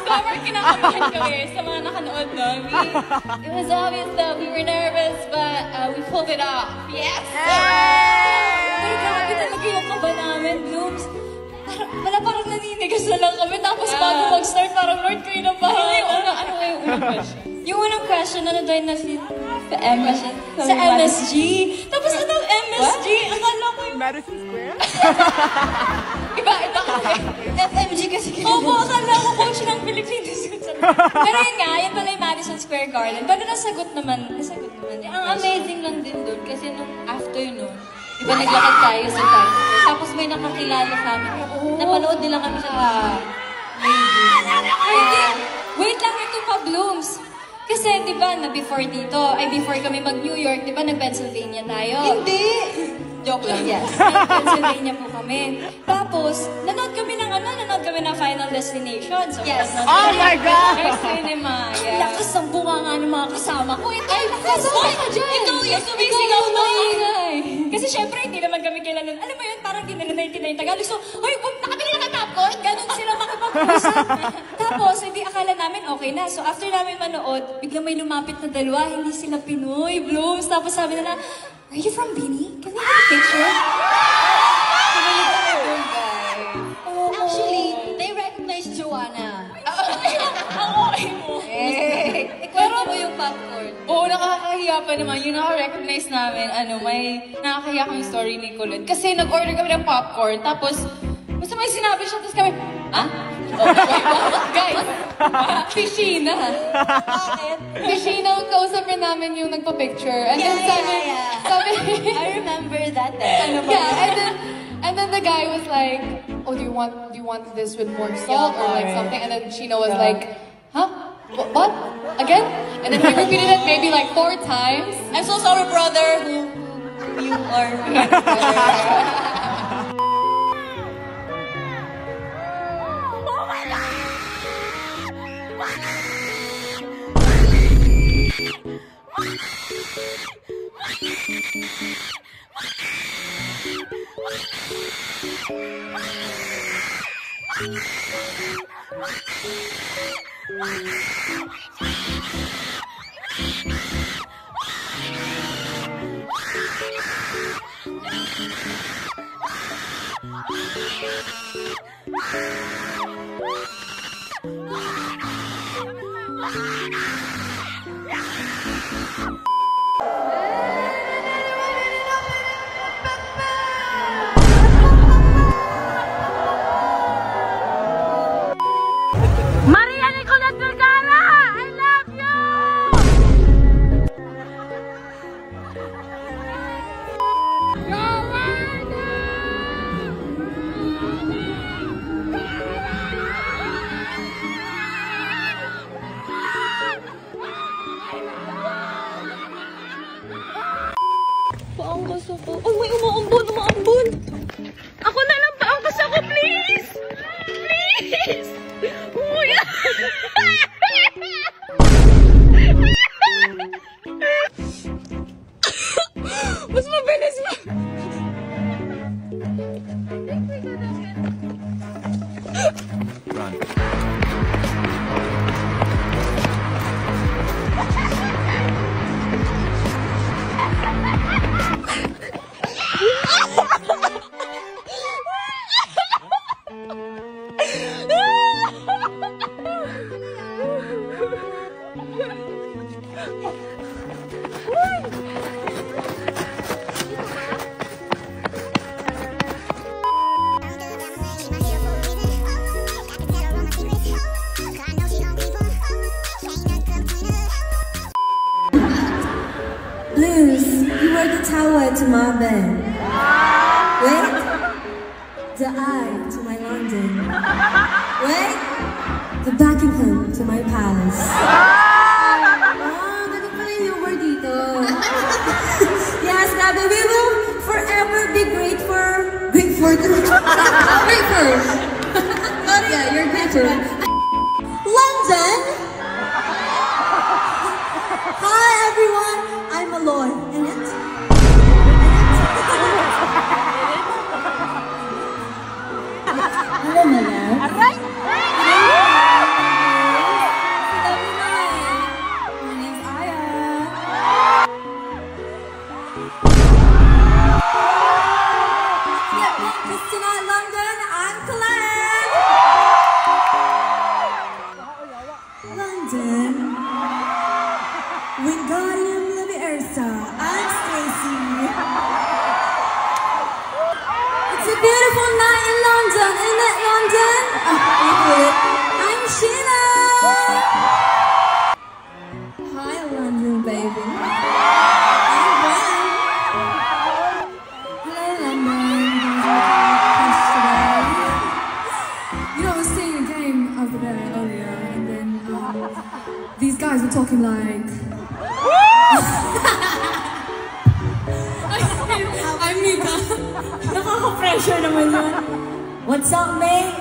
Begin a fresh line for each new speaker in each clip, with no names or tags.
Sobrang kinakabahan kami sa mga nakanood nun. It was obvious that we were nervous, but we pulled it off. Yes! Pero grabe talaga yung kaba namin, Blooms. Parang naninigas na lang kami. Tapos bago mag-start, parang Lord, kayo na bahala. Ano nga yung unang question? Yung unang question, ano doon na si... Sa MSG. Tapos anong MSG? Akala ko yung...
Madison Square?
Iba kasi. FMG kasi. Opo, akala ko coach ng Pilipinas. Pero yun nga, yun pala yung Madison Square Garden. Pero nasagot naman. Ang amazing lang din doon kasi nung after nun, diba naglakad tayo sa Times Square. Tapos may nakakilala sa amin. Napanood nila kami sa wait lang ito pa, Blooms. Kasi, di ba, na before kami mag-New York, di ba, nag-Pennsylvania tayo? Hindi! Joke lang. Yes, Pennsylvania po kami. Tapos, nanood kami ng Final Destination. So, yes.
Oh my God!
Next cinema, yeah. Lakas ang bunga nga ng mga kasama ko. Ay, kasama ka dyan! Ikaw yung sumisigaw na ingay. Kasi syempre, hindi naman kami kilala. Alam mo yun, parang hindi nila naintindihan yung Tagalog. So, hoy, nakabili na ka popcorn? Ganon sila makipag-usap. Tapos, hindi akala namin okay na. So, after namin manood, biglang may lumapit na dalawa. Hindi sila Pinoy, Blooms. Tapos sabi nila, are you from Bini? Can we have a picture? Actually, they recognize Joanna. Ang okay mo. Pero mo yung popcorn. Oo, nakakahiya pa naman. Yung naka-recognize namin, may nakakahiya kong story ni Kulot. Kasi nag-order kami ng popcorn, tapos basta may sinabi siya, tapos kami, guys, Fishina. Fishina, kausapin namin yung nagpa-picture. And then sabi, I remember that day. Yeah, and then the guy was like, oh, do you want this with more salt or like something? And then Sheena was like, huh? What? Again? And then he repeated it maybe like 4 times. I'm so sorry, brother, who you are. Paangkas ako. Oh, may umaambon. Ako na lang, paangkas ako, please! Please! Oh, yeah. Mas mabilis na. Run.
news. You were the tower to my bed. Wait, the eye to my London. Wait, the Buckingham to my palace. Oh, ganun pala yung word dito. Yes, grabe, we will forever be grateful. Grateful. Grateful. Yeah, you're grateful. London. Hi everyone, I'm Aloy. In it?
Hello, my love.
Alright. My name's Aya. Yeah, Christina, London, I'm Colette. London. Wingardium Leviosa. I'm Stacy. It's a beautiful night in London, isn't it, London? I'm Sheila. Hi, London, baby. I'm Gwen. Hello, London.
You know, I was seeing a game over there earlier, and then these guys were talking like. I'm Mika.
Nakaka-pressure naman yun. What's up, mate?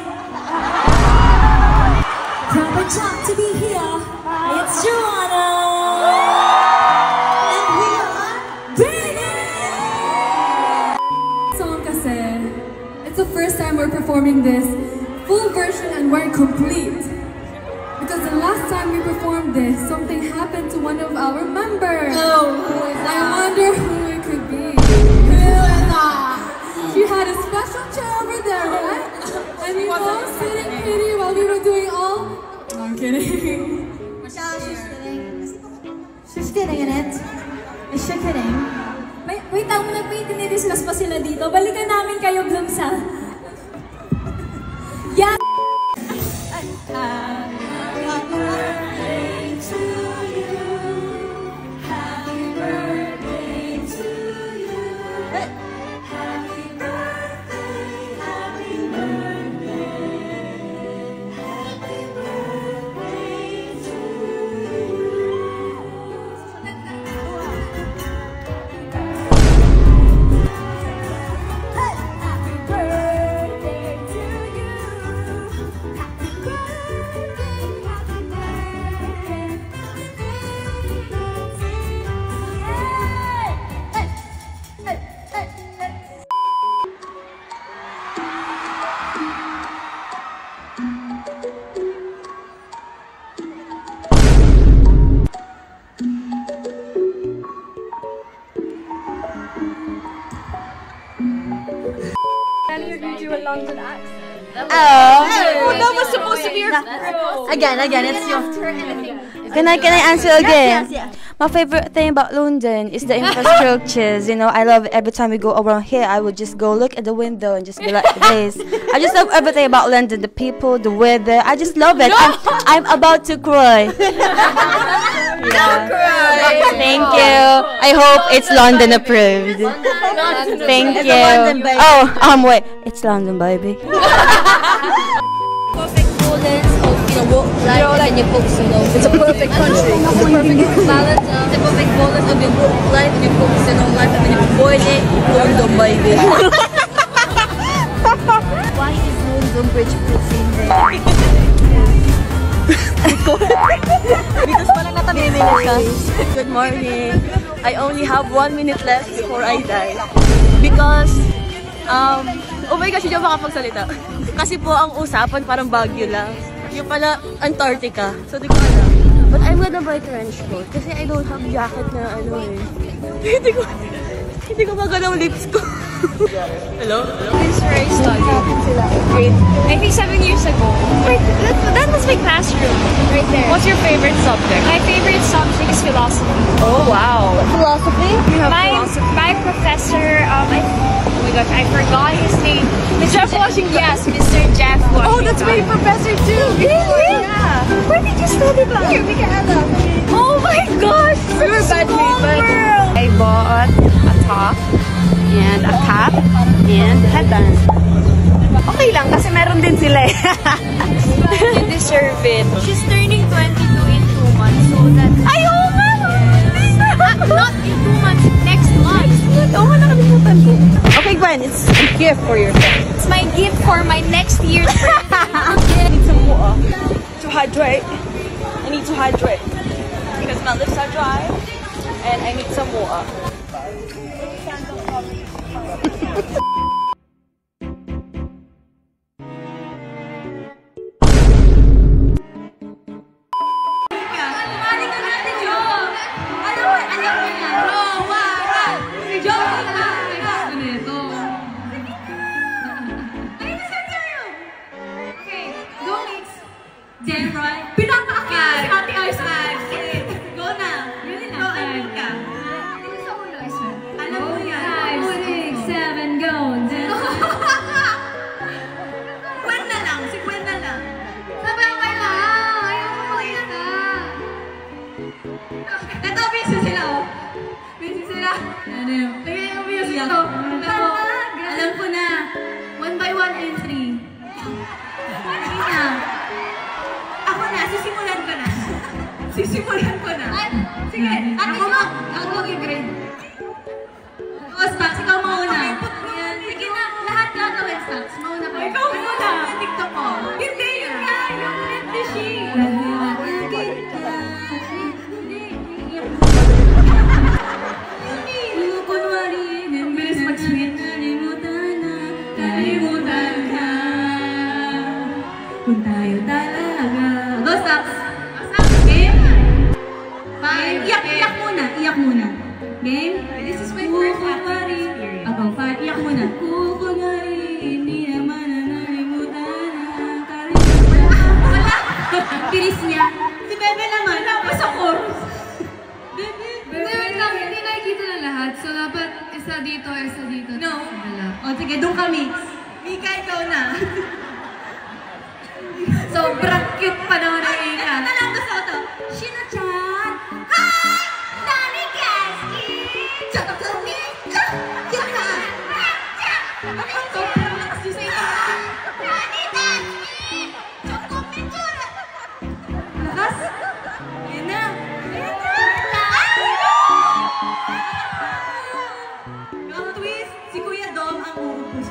Proper job to be here. It's Joanna. And we are Britney.
Song kasi, it's the first time we're performing this full version and we're complete. Because the last time we performed this, something happened to one of our members.
Oh, who is
I
that?
wonder who it could be.
Who is that?
She had a special chair over there, right? And we were all sitting pretty while we were doing all. No, I'm kidding.
She's kidding in it. Is she kidding?
Wait, nagpa-discuss pa sila dito. Balikan namin kayo, Bloomsa. Yeah!
Oh,
that was supposed to be your
again, it's your. Can I answer again?
Yes.
My favorite thing about London is the infrastructures. You know, I love every time we go around here. I would just go look at the window and just be like this. I just love everything about London. The people, the weather. I just love it. I'm about to cry. Yeah. Thank you. I hope it's London approved. Thank you. Oh, wait. It's London, baby.
Perfect balance of, work life and your focus on those. It's a perfect country. It's a perfect balance. It's a perfect balance of your work life and your focus on home life, and then you boil it, London, baby. Why is London Bridge in there?
Because parang natamimi na siya. Good morning. I only have 1 minute left before I die. Because, oh my gosh, hindi ako makapagsalita. Kasi po ang usapan parang Baguio lang. Yung pala, Antarctica. So, di ko alam. But I'm gonna buy trench coat. Kasi I don't have jacket na ano eh. Hindi ko magalaw lips ko. Hello?
This is where I studied.
Great.
I think 7 years ago. Wait, that was my classroom. Right there.
What's your favorite subject?
My favorite subject is philosophy.
Oh, wow. Philosophy? You have philosophy?
My professor, oh my gosh, I forgot his name.
Jeff Washington?
Yes, Mr. Jeff Washington.
Oh, that's my professor too.
Really?
Yeah.
Where did you study that?
Here, Michaela.
Oh my gosh!
We were
Such a
badmates,
small
but
world!
I bought a top and a cap and headband. Okay lang kasi meron din sila eh. You deserve it.
She's turning 22 in 2 months, so that...
Ay, oo nga!
Not in 2 months, next month.
Oo nga, nakalimutan ko. Okay, Gwen, it's a gift for yourself.
It's my gift for my next year's birthday.
I need some water to hydrate. I need to hydrate because my lips are dry and I need some water.
Pinapakakit si Ate Aisman. Go na. Go, ano ka? Alam mo yan.
5, 6, 7, go!
Gwen na lang. Si Gwen na lang.
Sabay lang! Ayaw ko makita!
Ito, busy sila, oh.
Busy sila! Ano yun? Lagyan yung music ito.
Alam ko na.
1 by 1 entry.
Sige na. Ako na. Sisimulan ko na. Sisimulan ko na. Sige.
Ako mag-grade.
O, Stacks, ikaw mauna.
Sige na, lahat gagawin, Stacks. Mauna ka.
Ikaw muna. TikTok ko. Hindi yun nga. Yung empty sheet.
Bilis mag-sweet.
Kalimutan ka. Kung tayo talaga. Go, Stacks. Game? Iyak muna. Iyak muna. Game? This is my first experience. Ako, iyak muna. Kukunwari, hindi naman na nalimutan na kalimutan. Wala! Bilis niya. Si Bebe naman. Tapos ako. Bebe.
Wait lang, hindi nakikita na lahat. So, dapat isa dito, isa dito.
No.
Wala.
O, sige, doon kami. Mika, ikaw na. Sobrang cute pa naman ang Mika. Ito lang gusto ko to. Shino-chan! Hi! Nani Gaski! Chok-choki! Yun na! Sobrang lakas yung sa ito. Nani Gaski! Chok-choki-chura! Lakas? Yan na! Yan na! Ang twist, si Kuya Dom ang uubos.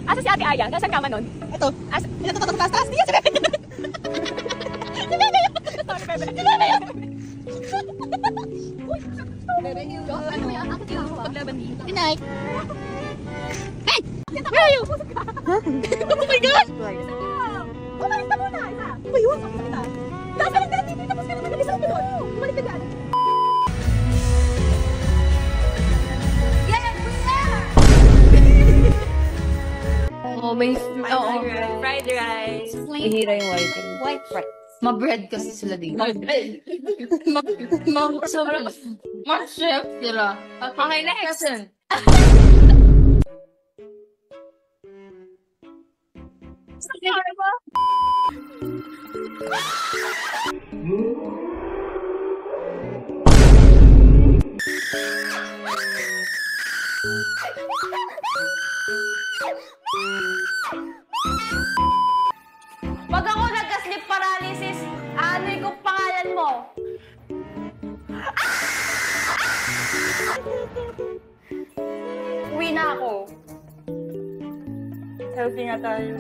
Asa si Ate Aya? Nasaan kama nun? Ito. Asa? Pinatutok sa taas? Di yan si Bebe. Si Bebe yun. Sorry, Bebe. Si Bebe yun. Bebe yun. Ano yan? Ako din ako paglaban dito. Good night. Hey! Where are you? Oh my gosh! Bumalik ka muna, isa. Ba yun? Sakit kita. Nasa lang dati. Tapos ka naman nag-isang ko doon. Bumalik ka dyan.
Oh, may
Fried rice.
Ihira yung white rice. Ma-bread kasi sila dito. Ma-bread. Sobrang ma-chef sila. Okay, next.
Pag ako nagka-sleep paralysis, ano yung pangalan mo? Uwi na ako. Healthy na tayo.